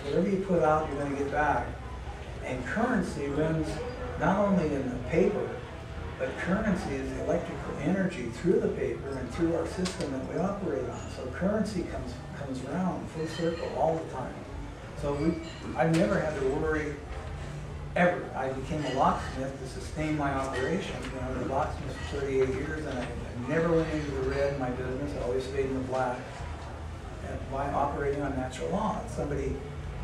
whatever you put out, you're going to get back. And currency runs not only in the paper, but currency is electrical energy through the paper and through our system that we operate on. So currency comes around full circle all the time. So I've never had to worry ever. I became a locksmith to sustain my operation. You know, I was a locksmith for 38 years, and I never went into the red in my business. I always stayed in the black. And by operating on natural law, if somebody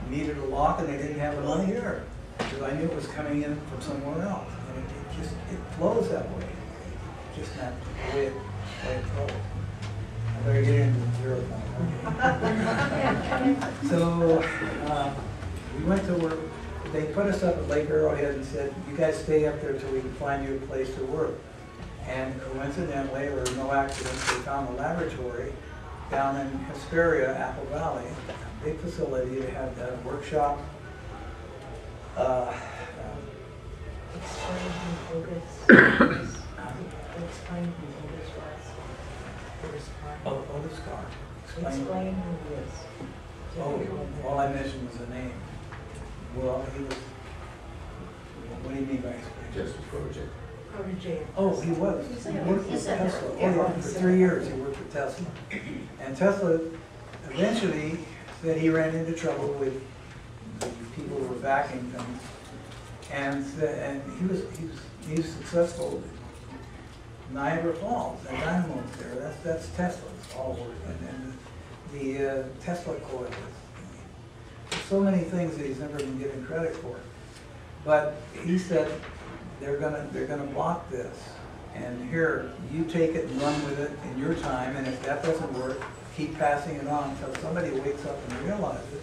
needed a lock and they didn't have the money here, because I knew it was coming in from somewhere else. And it flows that way. Just not the way it flows. I better get into the 0 point. So we went to work. They put us up at Lake Arrowhead and said, you guys stay up there till we can find you a place to work. And coincidentally, or no accident, they found a laboratory down in Hesperia, Apple Valley, a big facility. They had a workshop. Otis Carr. Explain who he is. Oh, all I mentioned was the name. Well, he was, what do you mean by explain? Just a project. Oh, he was. He worked with Tesla. Oh, yeah, for 3 years he worked with Tesla. And Tesla eventually said he ran into trouble with the people who were backing things. And he was successful in Niagara Falls, and Dynamo's there. That's Tesla's all work. And the Tesla coil. There's so many things that he's never been given credit for. But he said they're gonna block this. And here, you take it and run with it in your time, and if that doesn't work, keep passing it on until somebody wakes up and realizes,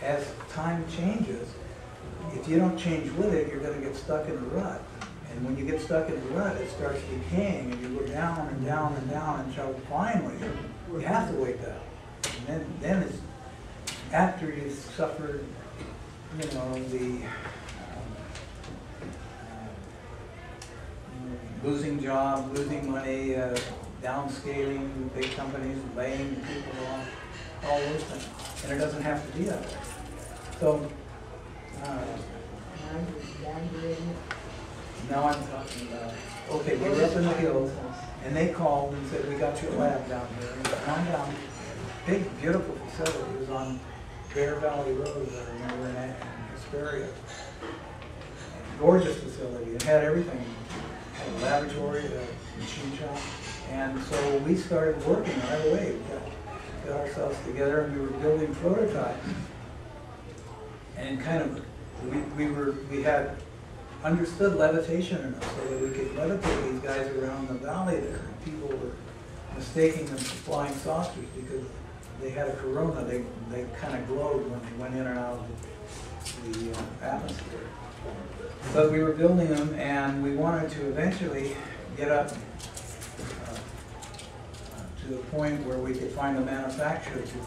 as time changes, if you don't change with it, you're going to get stuck in a rut. And when you get stuck in a rut, it starts decaying, and you go down and down and down until finally you have to wake up. And then it's after you've suffered, you know, the losing jobs, losing money, downscaling big companies, laying people off, all those things. And it doesn't have to be that way. So, now I'm talking about, okay, we were up in the hills, and they called and said, we got your lab down here. And come down, big, beautiful facility. It was on Bear Valley Road there, remember, in Hesperia. Gorgeous facility. It had everything. It had a laboratory, a machine shop. And so we started working right away. We got ourselves together, and we were building prototypes. And kind of, we had understood levitation enough so that we could levitate these guys around the valley there. And people were mistaking them for flying saucers because they had a corona. They kind of glowed when they went in and out of the atmosphere. But we were building them, and we wanted to eventually get up to the point where we could find a manufacturer to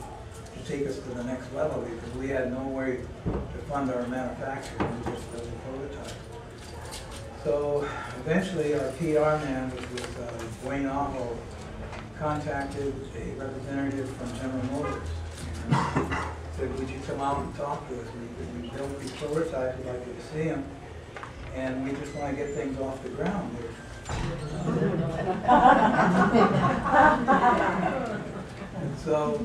take us to the next level, because we had no way to fund our manufacturing. We just built a prototype. So eventually our PR man was Wayne Aho, contacted a representative from General Motors and said, would you come out and talk to us? We built these prototypes, we'd like you to see them, and we just want to get things off the ground. And so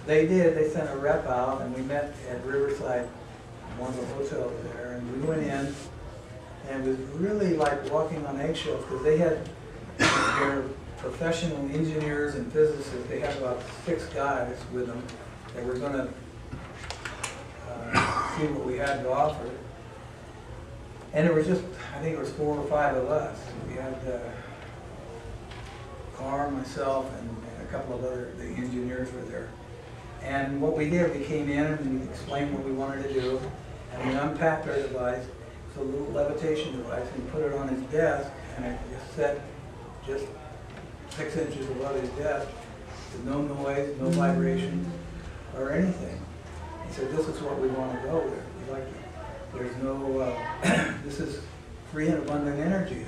they did. They sent a rep out, and we met at Riverside, one of the hotels there, and we went in, and it was really like walking on eggshells, because they had their professional engineers and physicists. They had about 6 guys with them that were going to see what we had to offer. And it was just, I think it was 4 or 5 of us. We had Carr, myself, and a couple of other, the engineers were there. And what we did, we came in and we explained what we wanted to do, and we unpacked our device. It's a little levitation device, and we put it on his desk, and it just set just 6 inches above his desk, with no noise, no vibration, or anything. He said, this is what we want to go with. We like it. There's no, this is free and abundant energy.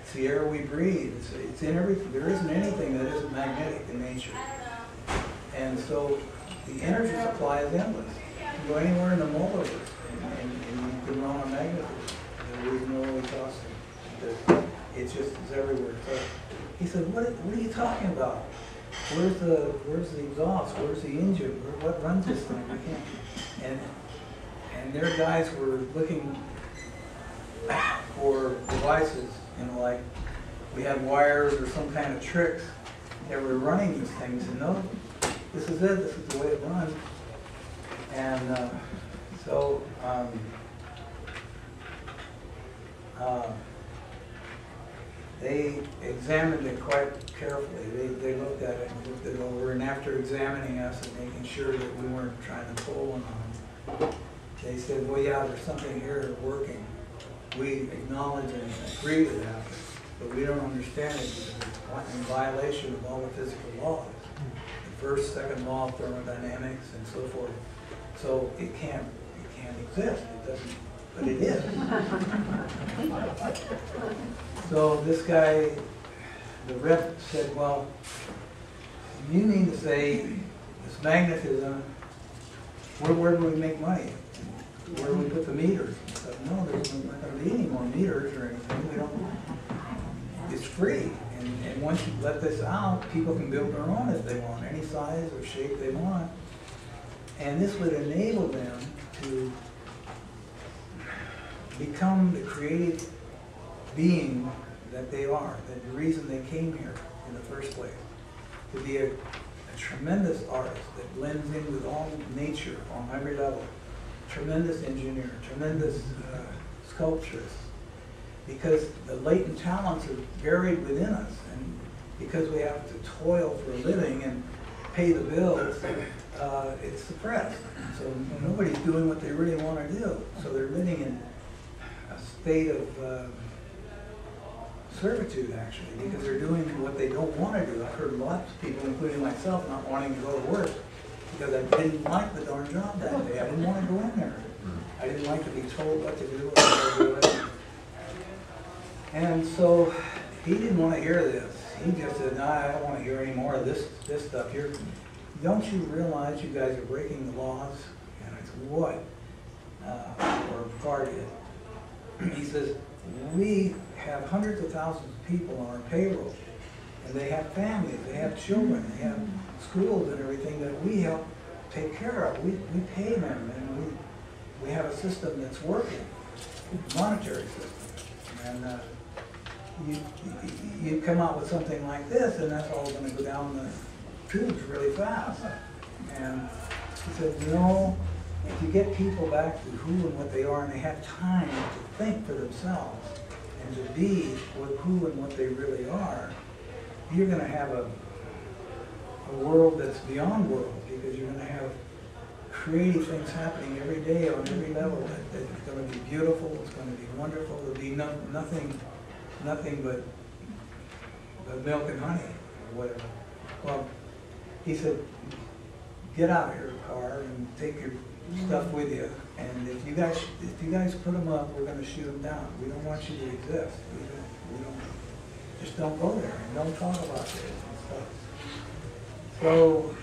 It's the air we breathe. It's in everything. There isn't anything that isn't magnetic in nature. And so the energy supply is endless. go anywhere in the multiverse and you can run on magnetism. There is no exhaustion. It's everywhere. So he said, what are you talking about? Where's the exhaust? Where's the engine? What runs this thing? I can't. And their guys were looking for devices, like we had wires or some kind of tricks that were running these things. And no, this is it. This is the way it runs. And they examined it quite carefully. They looked at it and looked it over, and after examining us and making sure that we weren't trying to pull one on them, they said, well, yeah, there's something here working. We acknowledge and agree to that, but we don't understand it because it's in violation of all the physical laws. The first, second law of thermodynamics and so forth. So it can't exist. It doesn't, but it is. So this guy, the rep, said, well, you mean to say this magnetism, where do we make money? Where do we put the meters? I said, no, there's not going to be any more meters or anything. We don't. It's free. And once you let this out, people can build their own if they want, any size or shape they want. And this would enable them to become the creative being that they are, the reason they came here in the first place. To be a tremendous artist that blends in with all nature on every level. Tremendous engineer, tremendous sculptress. Because the latent talents are buried within us, and because we have to toil for a living and pay the bills, it's suppressed. So nobody's doing what they really want to do. So they're living in a state of servitude, actually, because they're doing what they don't want to do. I've heard lots of people, including myself, not wanting to go to work because I didn't like the darn job that day. I didn't want to go in there. I didn't like to be told what to do or how to do it. And so he didn't want to hear this. He just said, no, I don't want to hear any more of this stuff here. Don't you realize you guys are breaking the laws? And I said, what? Or part of it. He says, we have hundreds of thousands of people on our payroll, and they have families, they have children, they have schools and everything that we help take care of. We pay them, and we have a system that's working, a monetary system. And you come out with something like this, and that's all going to go down the tubes really fast. And he said, you know, if you get people back to who and what they are, and they have time to think for themselves, and to be with who and what they really are, you're going to have a world that's beyond world, because you're going to have creative things happening every day on every level. It's going to be beautiful, it's going to be wonderful, there'll be nothing but milk and honey, or whatever. Well, he said, get out of your car and take your stuff with you, and if you guys put them up, we're going to shoot them down. We don't want you to exist. We don't just don't go there and don't talk about this and stuff. So,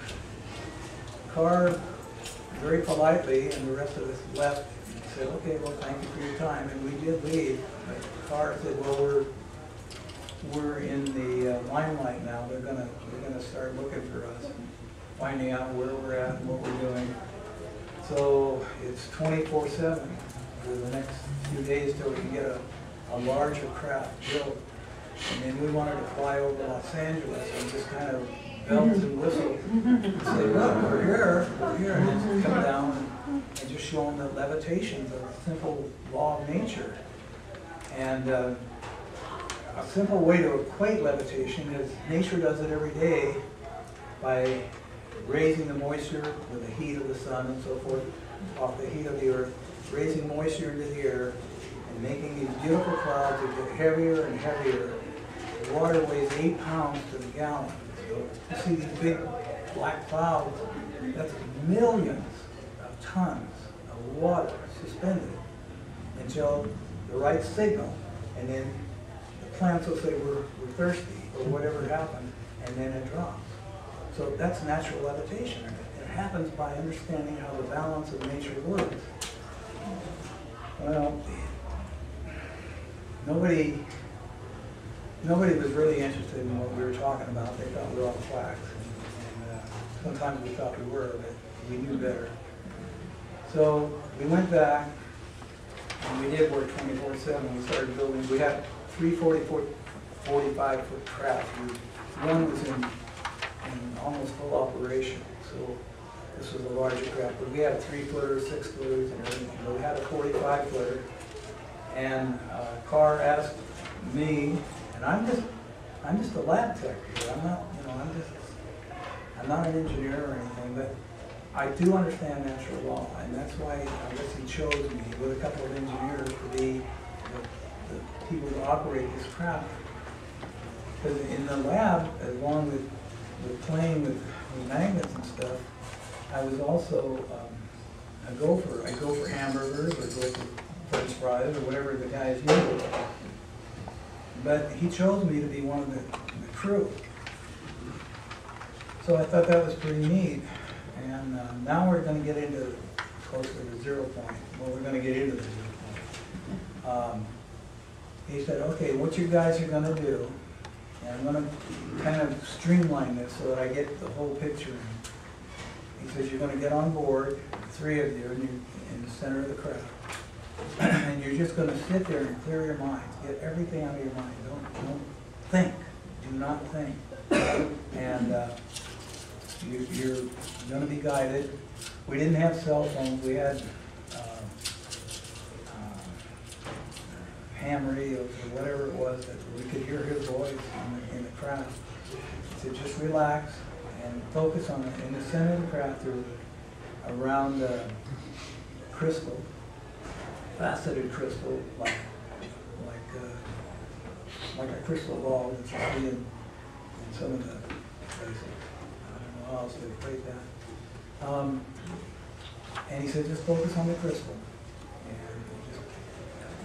Carr very politely, and the rest of us left and said, okay, well, thank you for your time, and we did leave. But Carr said, well, we're in the limelight now. They're gonna start looking for us, finding out where we're at and what we're doing. So it's 24/7 for the next few days till we can get a larger craft built. And then we wanted to fly over Los Angeles and just kind of bells and whistles and say, look, we're here, and just come down and just show them that levitation is a simple law of nature. And a simple way to equate levitation is nature does it every day by raising the moisture with the heat of the sun and so forth off the heat of the earth, raising moisture into the air and making these beautiful clouds that get heavier and heavier. The water weighs 8 pounds to the gallon. So you see these big black clouds, that's millions of tons of water suspended until the right signal, and then the plants will say we're thirsty or whatever happened, and then it drops. So that's natural levitation. It happens by understanding how the balance of nature works. Well, nobody was really interested in what we were talking about. They thought we were all quacks. And sometimes we thought we were, but we knew better. So we went back, and we did work 24/7. We started building. We had 3 45-foot crafts. One was in almost full operation. So this was a larger craft. But we had 3-footers, 6-footers, and everything. But we had a 45-footer. And Carr asked me, and I'm just a lab tech here. I'm not, I'm not an engineer or anything, but I do understand natural law, and that's why I guess he chose me with a couple of engineers to be the people to operate this craft. Because in the lab, along with playing with magnets and stuff, I was also a gopher. I go for hamburgers or go for French fries or whatever the guys needed. But he chose me to be one of the crew. So I thought that was pretty neat. And now we're going to get into closer to the 0 point. Well, we're going to get into the 0 point. He said, okay, what you guys are going to do, and I'm going to kind of streamline this so that I get the whole picture. He says, you're going to get on board, 3 of you, and you're in the center of the crowd. And you're just going to sit there and clear your minds. Get everything out of your mind. Don't think. Do not think. And you're going to be guided. We didn't have cell phones. We had ham radios or whatever it was that we could hear his voice in the crowd. So just relax and focus on it. In the center of the crowd, there's around crystal, faceted crystal, like a crystal ball that you see in some of the places. I don't know how else to equate that. And he said, just focus on the crystal and just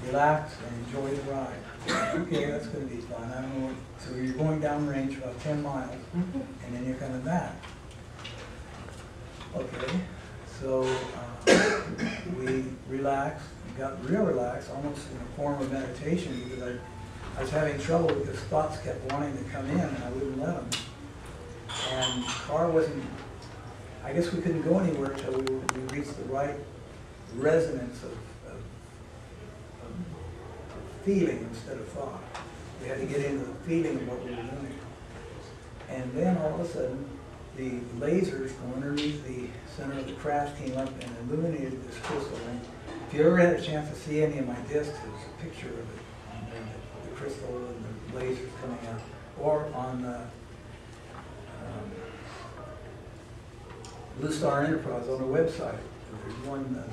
relax and enjoy the ride. Okay, that's going to be fun. I don't know. So you're going downrange about 10 miles, and then you're coming back. Okay, so we relaxed, got real relaxed, almost in a form of meditation, because I was having trouble because thoughts kept wanting to come in, and I wouldn't let them. And Carr wasn't, I guess we couldn't go anywhere until we reached the right resonance of feeling instead of thought. We had to get into the feeling of what we were doing. And then all of a sudden, the lasers from underneath the center of the craft came up and illuminated this crystal. And if you ever had a chance to see any of my discs, there's a picture of it. The crystal and the lasers coming out. Or on Blue Star Enterprise on the website. There's one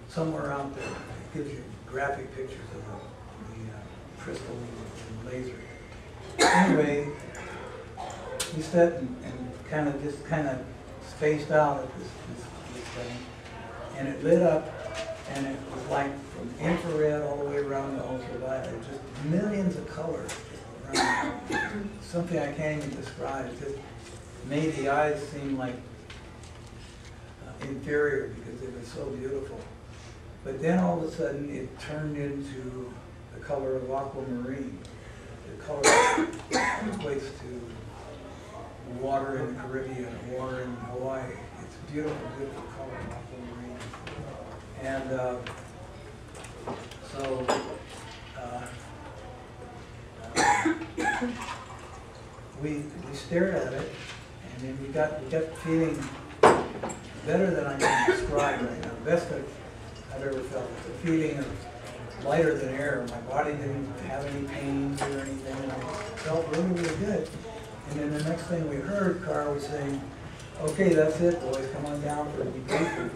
somewhere out there that gives you graphic pictures of the crystal and laser. Anyway, we sat and kind of spaced out at this thing, and it lit up, and it was like from infrared all the way around the ultraviolet, just millions of colors just around. Something I can't even describe. It just made the eyes seem like inferior because it was so beautiful. But then all of a sudden it turned into the color of aquamarine. The color equates to water in the Caribbean, water in Hawaii. It's a beautiful, beautiful color, aquamarine. And we stared at it, and then we got feeling better than I can describe right now. Best I've ever felt. It's a feeling of lighter than air. My body didn't have any pains or anything, and I felt really, really good. And then the next thing we heard, Carr was saying, okay, that's it, boys, come on down for a debriefing.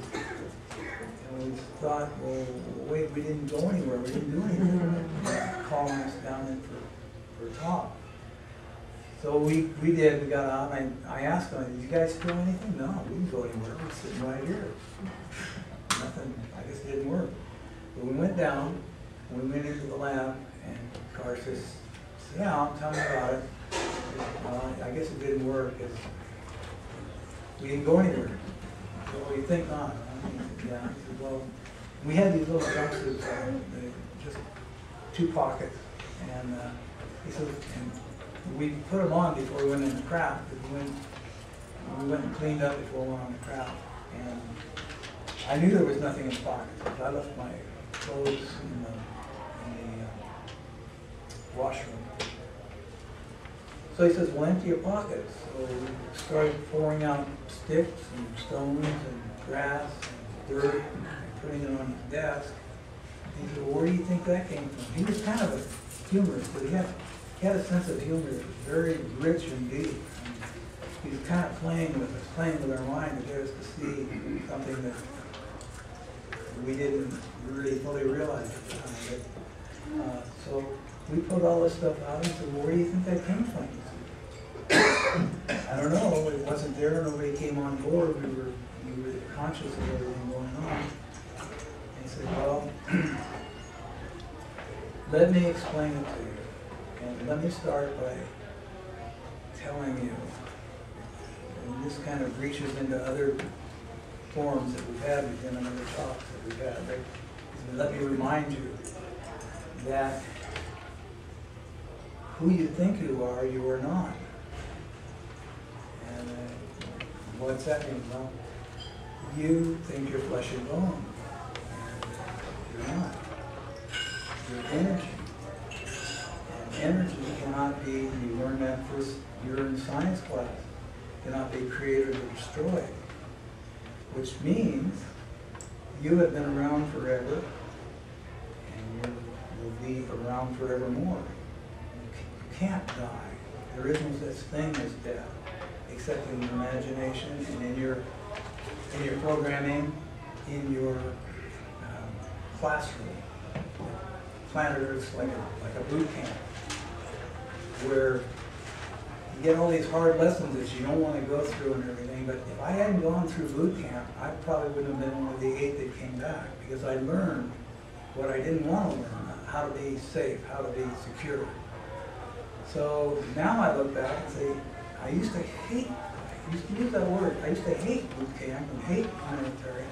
And we thought, well, wait, we didn't go anywhere, we didn't do anything. Calling us down in for a talk. So we did, we got out, and I asked them, did you guys feel anything? No, we didn't go anywhere, we're sitting right here. Nothing, I guess it didn't work. But we went down, we went into the lab, and Carr says, sit down, tell me about it. I guess it didn't work. we didn't go anywhere. He said, well, you think not? He said, yeah. He said, well, we had these little jumpsuits, just 2 pockets, and he said, and we put them on before we went in the craft. We went and cleaned up before we went on the craft, and I knew there was nothing in the pockets. I left my clothes in the washroom. So he says, well, empty your pockets. So we started pouring out sticks and stones and grass and dirt and putting it on his desk. He said, well, where do you think that came from? He was kind of a humorist, but he had a sense of humor that was very rich and deep. He was kind of playing with us, playing with our mind to get us to see something that we didn't really fully realize at the time. So we put all this stuff out and said, well, where do you think that came from? I don't know, it wasn't there, nobody came on board, we were conscious of everything going on. And he said, well, let me explain it to you. And let me start by telling you, and this kind of reaches into other forums that we've had with him and other talks that we've had. Let me remind you that who you think you are not. And what's that mean? Well, you think you're flesh and bone. And you're not. You're energy. And energy cannot be, you learned that first year in science class, cannot be created or destroyed. Which means you have been around forever, and you will be around forevermore. You can't die. There is no such thing as death, except in your imagination and in your programming, in your classroom. Planet Earth's like a boot camp, where you get all these hard lessons that you don't want to go through and everything, but if I hadn't gone through boot camp, I probably wouldn't have been one of the 8 that came back, because I learned what I didn't want to learn, how to be safe, how to be secure. So now I look back and say, I used to use that word, I used to hate boot camp and hate military.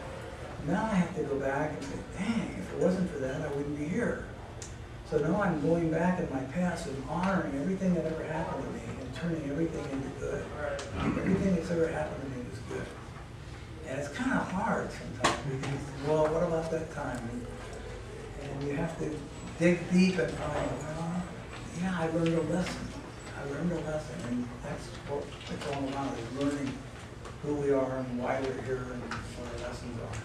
Now I have to go back and say, dang, if it wasn't for that, I wouldn't be here. So now I'm going back in my past and honoring everything that ever happened to me and turning everything into good. Everything that's ever happened to me was good. And it's kind of hard sometimes because, well, what about that time? And you have to dig deep and find, well, yeah, I learned a lesson. I learned a lesson, and that's what it's all about, is learning who we are and why we're here and what our lessons are.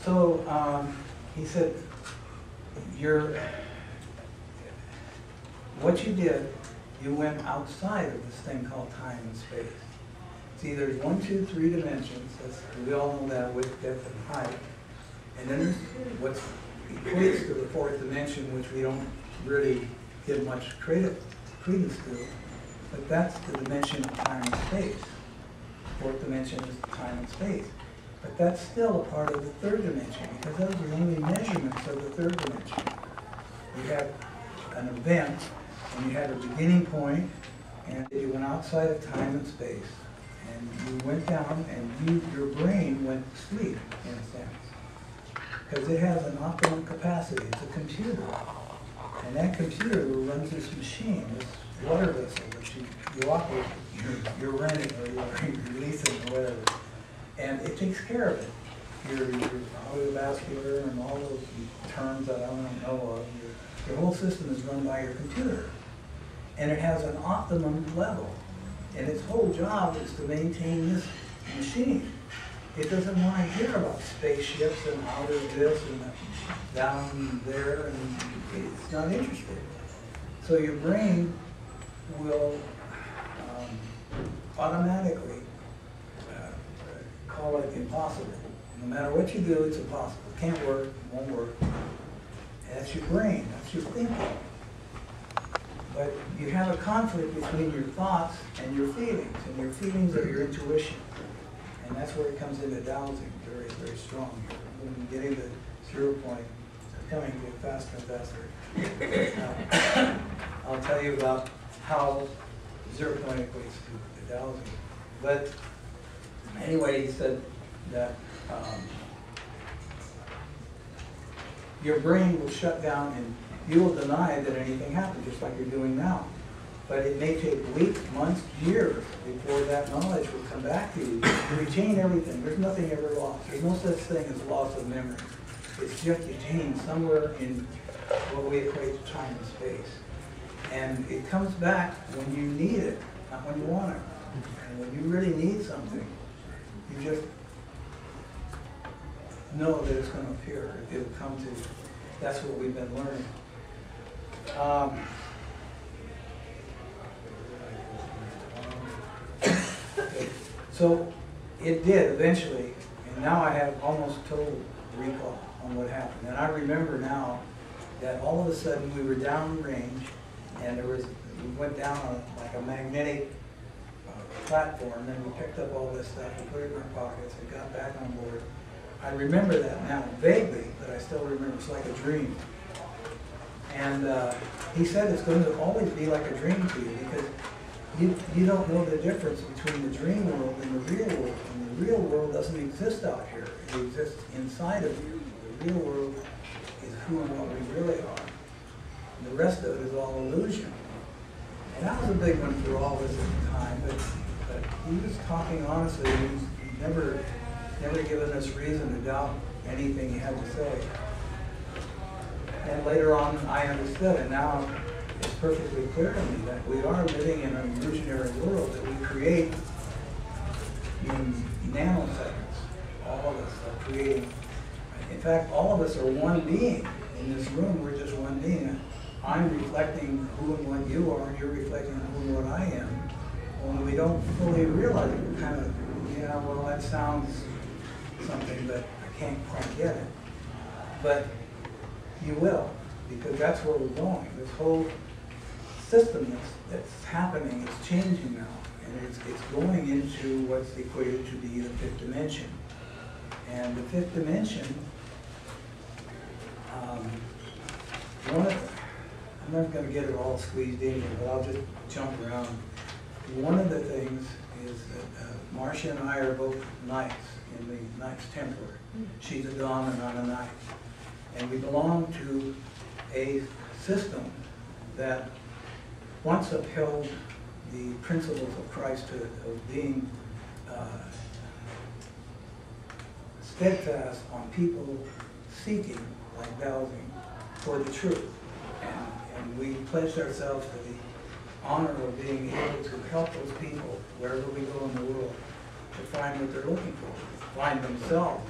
So he said, what you did, you went outside of this thing called time and space. See, there's 1, 2, 3 dimensions. We all know that, width, depth, and height. And then there's what equates to the 4th dimension, which we don't really give much credence to, but that's the dimension of time and space. 4th dimension is time and space. But that's still a part of the 3rd dimension, because those are only measurements of the 3rd dimension. You have an event, and you had a beginning point, and you went outside of time and space. And you went down, and your brain went to sleep, in a sense. Because it has an optimum capacity. It's a computer. And that computer runs this machine, this water vessel that you operate, you're renting, or you're leasing, or whatever. And it takes care of it. Your cardiovascular and all those terms that I don't know of, your whole system is run by your computer. And it has an optimum level. And its whole job is to maintain this machine. It doesn't want to hear about spaceships and how there's this and down there, and it's not interested. So your brain will automatically call it impossible. No matter what you do, it's impossible. It can't work, it won't work. And that's your brain, that's your thinking. But you have a conflict between your thoughts and your feelings are your intuition. And that's where it comes into dowsing very, very strong. When you get into 0 point, it's coming to get faster and faster. I'll tell you about how 0 point equates to the dowsing. But anyway, he said that your brain will shut down and you will deny that anything happened, just like you're doing now. But it may take weeks, months, years before that knowledge will come back to you. You retain everything. There's nothing ever lost. There's no such thing as loss of memory. It's just retained somewhere in what we equate to time and space. And it comes back when you need it, not when you want it. And when you really need something, you just know that it's going to appear. It'll come to you. That's what we've been learning. Okay. So it did eventually, and now I have almost total recall on what happened. And I remember now that all of a sudden we were downrange, and we went down on like a magnetic platform, and we picked up all this stuff and put it in our pockets and got back on board. I remember that now vaguely, but I still remember. It's like a dream. And he said it's going to always be like a dream to you, because you don't know the difference between the dream world and the real world. And the real world doesn't exist out here. It exists inside of you. The real world is who and what we really are. And the rest of it is all illusion. And that was a big one for all of us at the time, but he was talking honestly. He's never given us reason to doubt anything he had to say. And later on, I understood, and now it's perfectly clear to me that we are living in an illusionary world that we create in nanoseconds. All of us are creating. In fact, all of us are one being. In this room, we're just one being. I'm reflecting who and what you are, and you're reflecting who and what I am. Only we don't fully realize it. We're kind of, yeah, well, that sounds something, but I can't quite get it. But you will, because that's where we're going. This whole system that's happening is changing now, and it's going into what's equated to be the fifth dimension. And the fifth dimension, I'm not going to get it all squeezed in here, but I'll just jump around. One of the things is that Marcia and I are both knights in the Knights Templar. She's a dawn and I'm a knight. And we belong to a system that once upheld the principles of Christhood, of being steadfast on people seeking, like dowsing, for the truth. And we pledged ourselves to the honor of being able to help those people, wherever we go in the world, to find what they're looking for, find themselves,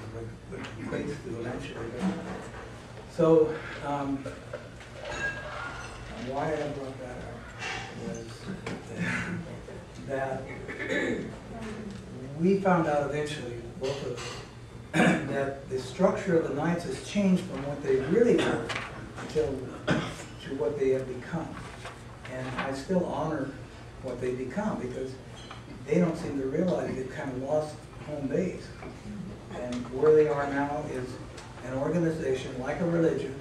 what equates to eventually. So, why I brought that up was that we found out eventually, both of us, that the structure of the Knights has changed from what they really were to what they have become. And I still honor what they become, because they don't seem to realize they've kind of lost home base. And where they are now is an organization like a religion,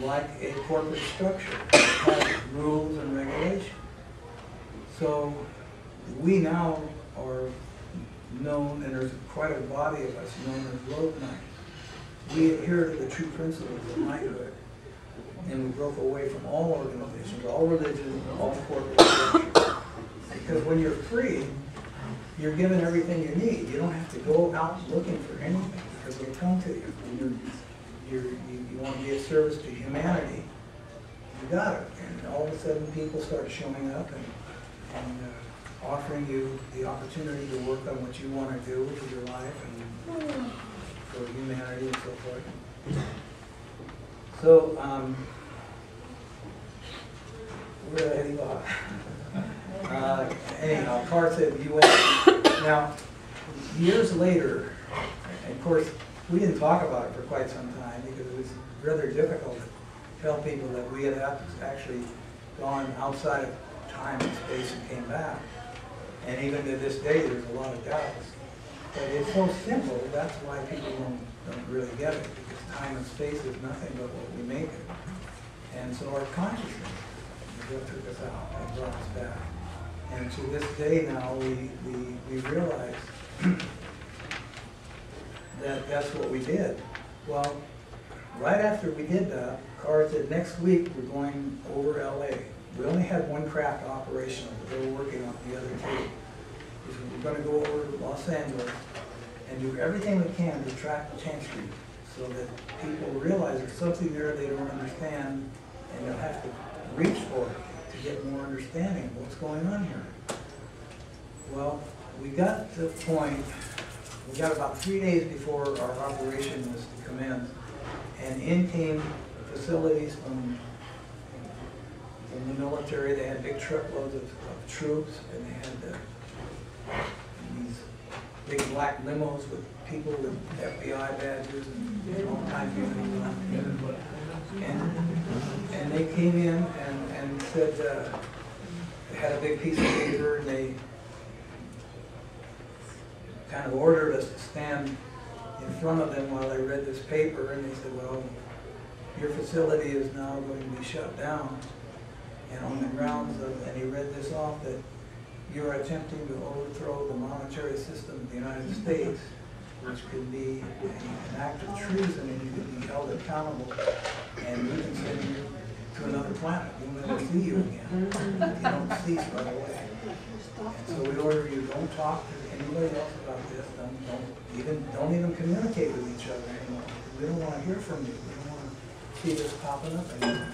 like a corporate structure that has rules and regulations. So we now are known, and there's quite a body of us known as Rogue Knights. We adhere to the true principles of knighthood, and we broke away from all organizations, all religions, all corporate structures. Because when you're free, you're given everything you need. You don't have to go out looking for anything, because it'll come to you. You want to be of service to humanity, you got it. And all of a sudden people start showing up and offering you the opportunity to work on what you want to do with your life and for humanity and so forth. So, where did I leave off? Anyhow, Carr said you went. Now, years later, and of course, we didn't talk about it for quite some time because it was rather difficult to tell people that we had actually gone outside of time and space and came back. And even to this day, there's a lot of doubts. But it's so simple, that's why people don't really get it, because time and space is nothing but what we make it. And so our consciousness is what took us out and brought us back. And to this day now, we realize that that's what we did. Well, right after we did that, Carr said, next week we're going over LA. We only had one craft operational, but they were working on the other two. He said, we're going to go over to Los Angeles and do everything we can to track the 10th Street so that people realize there's something there they don't understand and they'll have to reach for it to get more understanding of what's going on here. Well, we got to the point, we got about 3 days before our operation was to commence, and in came facilities from the military. They had big truckloads of troops, and they had these big black limos with people with FBI badges and all kinds of things on them. And they came in and said, they had a big piece of paper, and they kind of ordered us to stand in front of them while they read this paper, and they said, well, your facility is now going to be shut down, and on the grounds of, and he read this off, that you're attempting to overthrow the monetary system of the United States, which could be an act of treason, and you could be held accountable, and we can send you to another planet. We'll never see you again. You don't cease right away. And so we order you, don't talk to anybody else about this. Don't even communicate with each other anymore. We don't want to hear from you. We don't want to see this popping up anymore.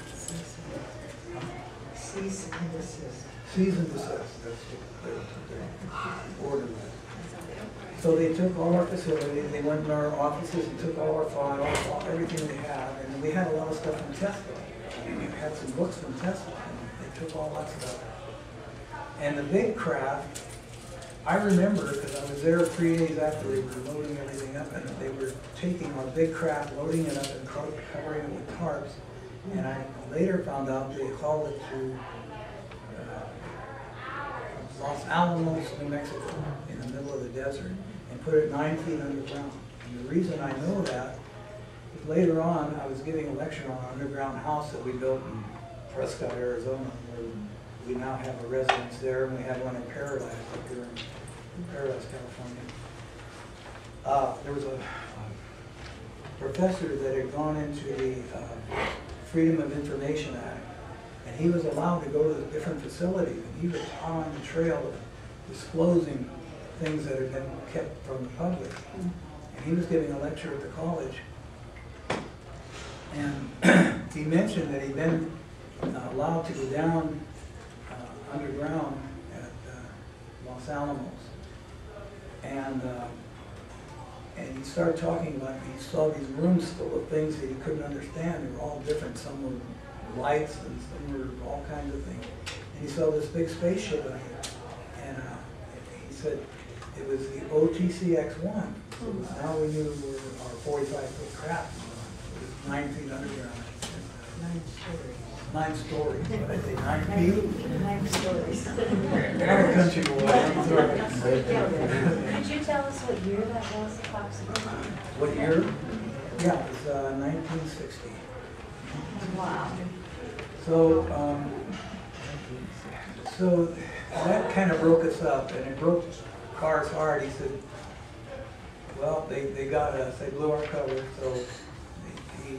Cease and desist. Cease and desist. That's what their order was. So they took all our facilities, they went in our offices and took all our files, everything they had, and we had a lot of stuff from Tesla. We had some books from Tesla, and they took all that stuff. And the big craft, I remember, because I was there 3 days after they were loading everything up, and they were taking our big craft, loading it up and covering it with tarps. And I later found out they hauled it to Los Alamos, New Mexico, in the middle of the desert, and put it 9 feet underground. And the reason I know that is later on, I was giving a lecture on an underground house that we built in Prescott, Arizona, where we now have a residence there, and we had one in Paradise, up here in Paradise, California. There was a professor that had gone into the Freedom of Information Act, and he was allowed to go to the different facilities, and he was on the trail of disclosing things that had been kept from the public. And he was giving a lecture at the college, and he mentioned that he'd been allowed to go down underground at Los Alamos, and he started talking about, he saw these rooms full of things that he couldn't understand. They were all different. Some were lights and some were all kinds of things. And he saw this big spaceship in it, and he said it was the OTCX-1. So now we knew where our 45-foot craft was. It was 9 feet underground. 9 stories. 9 stories. What did I say, 9 feet? 9 stories. I'm a country boy. I'm sorry. Could you tell us what year that was approximately? What year? Yeah, it was 1960. Wow. So, so that kind of broke us up, and it broke Carr's heart. He said, well, they got us, they blew our cover, so he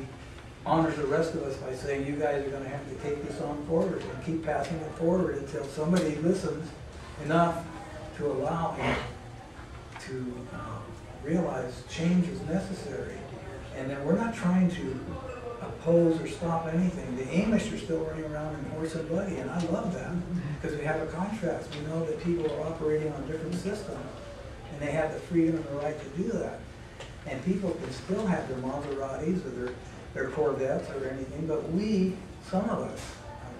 honors the rest of us by saying, you guys are going to have to take this on forward and keep passing it forward until somebody listens enough to allow him to realize change is necessary, and that we're not trying to oppose or stop anything. The Amish are still running around in horse and buggy, and I love that, because we have a contrast. We know that people are operating on different systems, and they have the freedom and the right to do that. And people can still have their Maseratis or their Corvettes or anything, but we, some of us,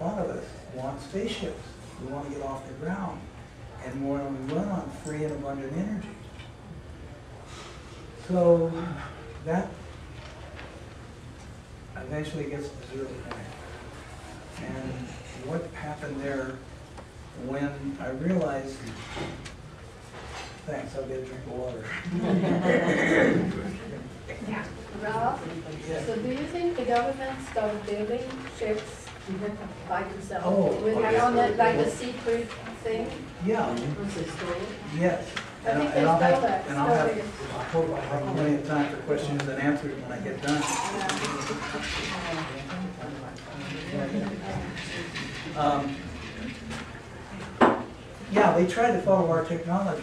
a lot of us, want spaceships. We want to get off the ground, and we want to run on free and abundant energy. So that eventually gets to 0 point. And what happened there when I realized, thanks, I'll get a drink of water. Ralph, so do you think the government stopped building ships By himself. Oh, With okay. on that, like the secret thing. Yeah, yes. I think they And I'll stole have, that. and I'll have, I hope I have plenty of time for questions and answers when I get done. Yeah, they try to follow our technology.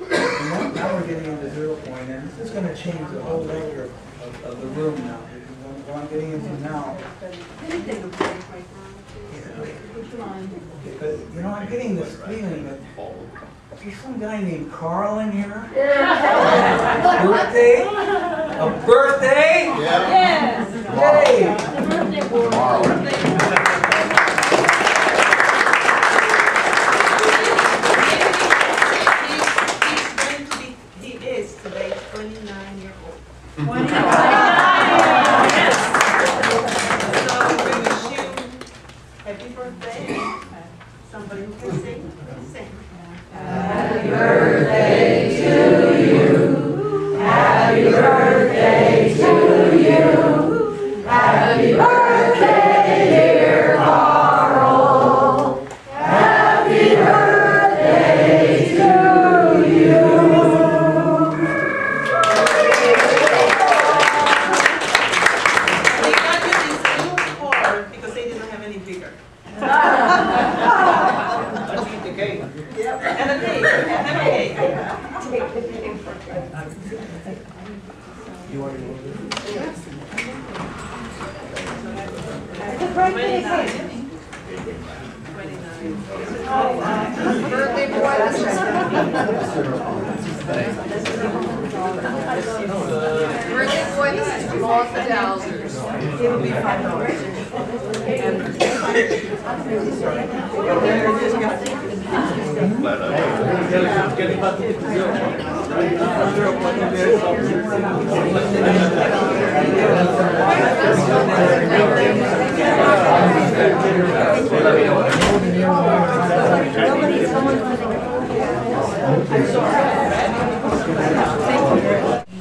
And now we're getting into 0 point, and this is going to change the whole layer of the room now. What I'm getting into now. But, you know, I'm getting this feeling that there's some guy named Carl in here. Birthday? A birthday? Yes. Yay! He is today 29 years old. 29. So we wish you happy birthday. Somebody who can sing, sing. Happy birthday to you. Happy birthday to you. Happy birthday, dear Carl. Happy birthday to you. They got you this little card because they didn't have any bigger. Let's eat the cake. Yep. And a cake. And a cake. You want to go It's a birthday cake. 29. Birthday boy. Birthday boy, this is from all the Dowsers. It'll be $5.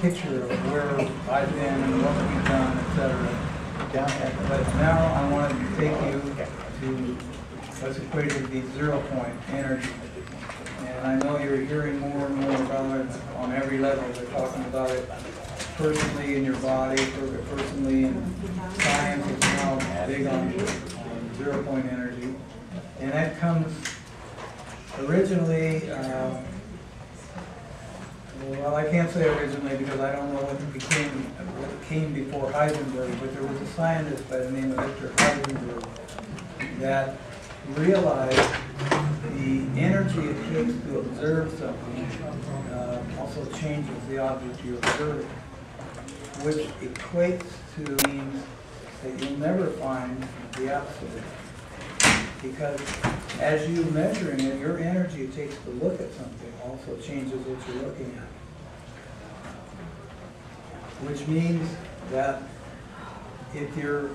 picture of where I've been and what we've done, etc. But now I want to take you to what's equated to the 0 point energy. And I know you're hearing more and more about it on every level. They're talking about it personally in your body, personally in science. It's now big on 0 point energy. And that comes originally, well, I can't say originally because I don't know what came before Heisenberg, but there was a scientist by the name of Victor Heisenberg that realized the energy it takes to observe something also changes the object you observe, which equates to means that you'll never find the absolute. Because as you measuring it, your energy it takes to look at something also changes what you're looking at. Which means that if you're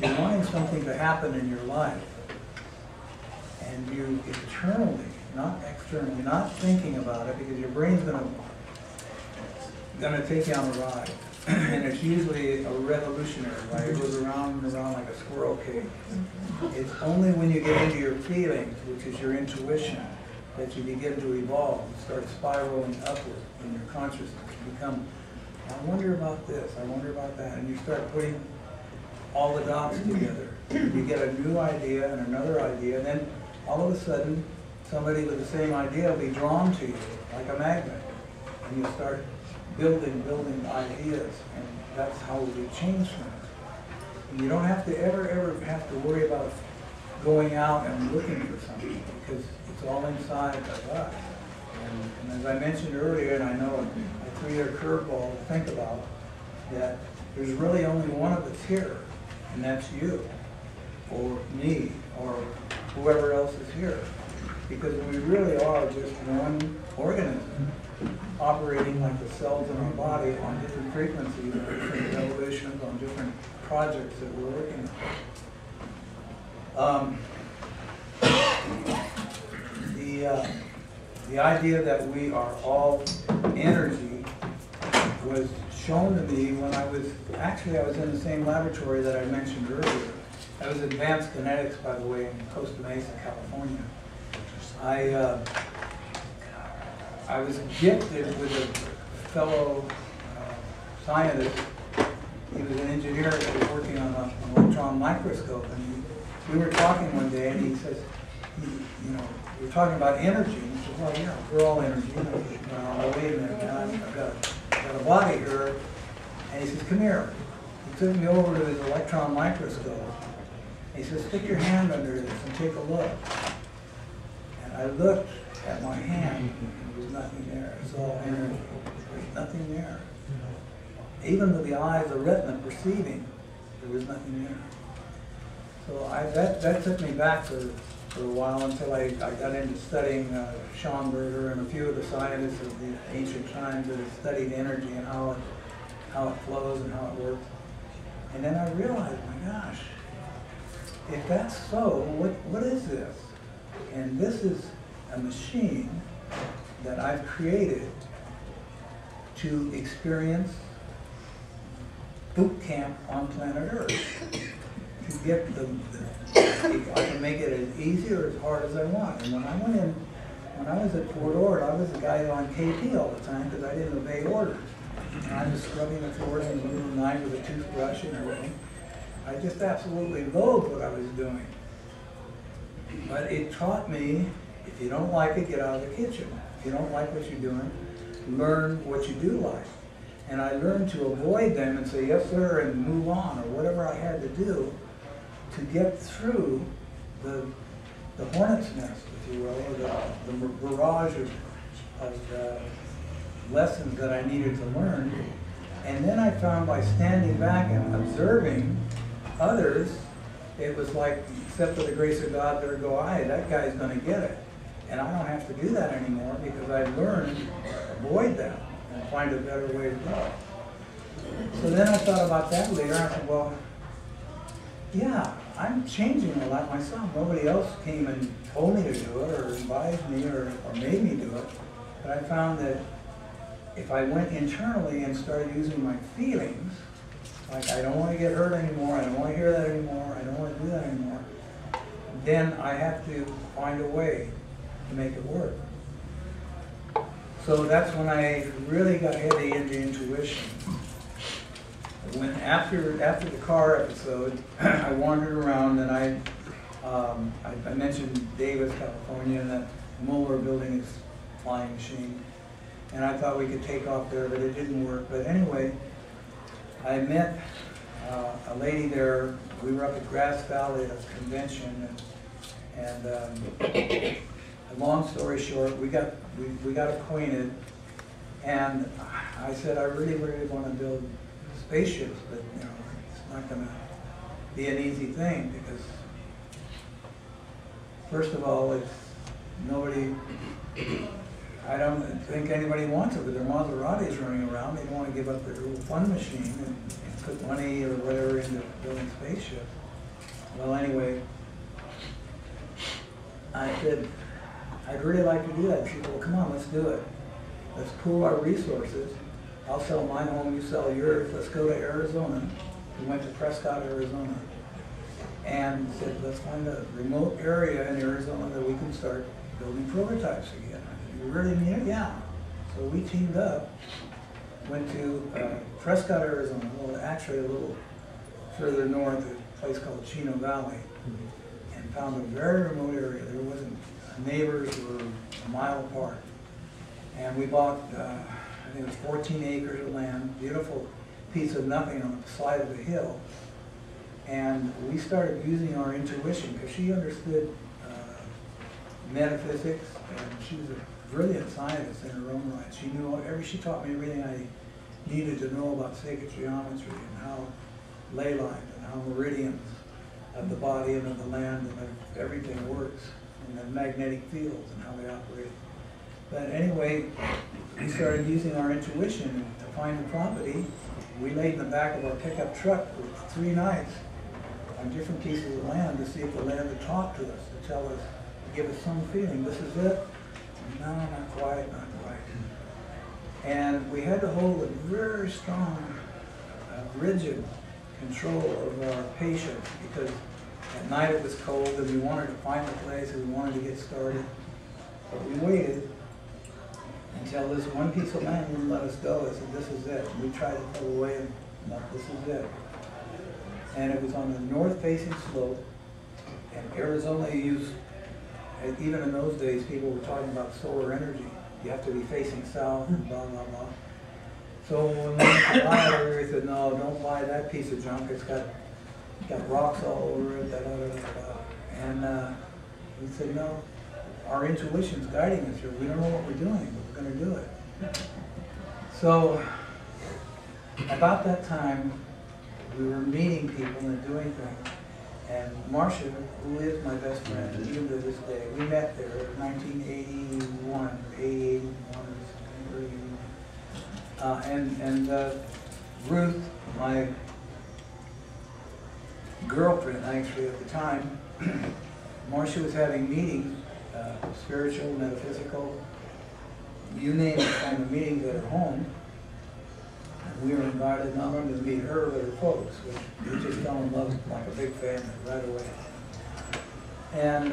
wanting something to happen in your life, and you internally, not externally, not thinking about it, because your brain's gonna take you on a ride. And it's usually a revolutionary ride. It goes around and around like a squirrel cage. It's only when you get into your feelings, which is your intuition, that you begin to evolve and start spiraling upward in your consciousness. You become, I wonder about this, I wonder about that, and you start putting all the dots together. You get a new idea and another idea, and then all of a sudden, somebody with the same idea will be drawn to you like a magnet, and you start building ideas, and that's how we change things. And you don't have to ever have to worry about going out and looking for something, because it's all inside of us. And as I mentioned earlier, and I know I threw you a curveball to think about, that there's really only one of us here, and that's you, or me, or whoever else is here. Because we really are just one organism, operating like the cells in our body on different frequencies, on different revolutions, on different projects that we're working on. The idea that we are all energy was shown to me when I was in the same laboratory that I mentioned earlier. That was Advanced Genetics, by the way, in Costa Mesa, California. I was gifted with a fellow scientist. He was an engineer that was working on an electron microscope, and we were talking one day, and he says, you know, we were talking about energy. And he said, well, yeah, we're all energy. And I said, well, wait a minute, man, I've got a body here. And he says, come here. He took me over to his electron microscope. He says, stick your hand under this and take a look. And I looked at my hand, and there was nothing there. It's all energy. There's nothing there. Even with the eyes, the retina perceiving, there was nothing there. So that took me back for a while until I got into studying Schonberger and a few of the scientists of the ancient times that have studied energy and how it flows and how it works. And then I realized, my gosh, if that's so, what is this? And this is a machine that I've created to experience boot camp on planet Earth. To get if I can make it as easy or as hard as I want. And when I was at Fort Ord, I was the guy on KP all the time because I didn't obey orders. And I was scrubbing the floors in the middle of the night with a toothbrush and everything. I just absolutely loathed what I was doing. But it taught me, if you don't like it, get out of the kitchen. If you don't like what you're doing, learn what you do like. And I learned to avoid them and say, yes, sir, and move on, or whatever I had to do to get through the hornet's nest, if you will, or the barrage of lessons that I needed to learn. And then I found by standing back and observing others, it was like, except for the grace of God, there go I, that guy's going to get it. And I don't have to do that anymore because I've learned to avoid that and find a better way to go. So then I thought about that later. I said, well, yeah, I'm changing a lot myself. Nobody else came and told me to do it or advised me or made me do it. But I found that if I went internally and started using my feelings, like I don't want to get hurt anymore, I don't want to hear that anymore, I don't want to do that anymore, then I have to find a way to make it work. So that's when I really got heavy into intuition. When after the car episode, I wandered around and I mentioned Davis, California, and that Mueller building his flying machine. And I thought we could take off there, but it didn't work. But anyway, I met a lady there. We were up at Grass Valley at a convention, and long story short, we got acquainted. And I said, I really, really want to build spaceships, but you know, it's not going to be an easy thing because, first of all, it's nobody. I don't think anybody wants it, but there are Maseratis running around. They don't want to give up their little fun machine and put money or whatever into building spaceships. Well, anyway, I said, I'd really like to do that. She said, well, come on, let's do it. Let's pool our resources. I'll sell my home, you sell yours. Let's go to Arizona. We went to Prescott, Arizona, and said, let's find a remote area in Arizona that we can start building prototypes again. I said, you really mean it? Yeah. So we teamed up, went to Prescott, Arizona, well, actually a little further north, a place called Chino Valley, and found a very remote area. There wasn't, neighbors were a mile apart. And we bought, I think it was 14 acres of land, beautiful piece of nothing on the side of a hill. And we started using our intuition because she understood metaphysics, and she was a brilliant scientist in her own right. She taught me everything I needed to know about sacred geometry and how ley lines and how meridians of the body and of the land and of everything works, and the magnetic fields and how they operate. But anyway, we started using our intuition to find the property. We laid in the back of our pickup truck for 3 nights on different pieces of land to see if the land would talk to us, to tell us, to give us some feeling. This is it? No, not quite, not quite. And we had to hold a very strong, rigid control of our patient because at night it was cold and we wanted to find a place and we wanted to get started. But we waited until this one piece of land wouldn't let us go. I said, this is it. And we tried to pull away and no, this is it. And it was on the north-facing slope. And Arizona used, even in those days, people were talking about solar energy. You have to be facing south and blah, blah, blah. So when we went to buy it, we said, no, don't buy that piece of junk. It's got rocks all over it, da, da, da, da, da. And we said, no, our intuition's guiding us here. We don't know what we're doing, but we're going to do it. So about that time, we were meeting people and doing things. And Marcia, who is my best friend, even to this day, we met there in 1981, 81 or something. And Ruth, my girlfriend actually at the time, Marcia was having meetings, spiritual, metaphysical, you name it, kind of meetings at her home. We were invited not only to meet her, but her folks, which we just fell in love like a big family right away. And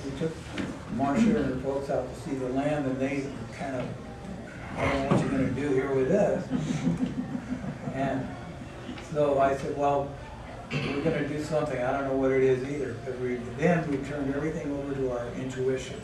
we took Marcia and her folks out to see the land, and they kind of, I don't know what you're going to do here with this. And so I said, well, we're going to do something. I don't know what it is either. Because then we turned everything over to our intuition.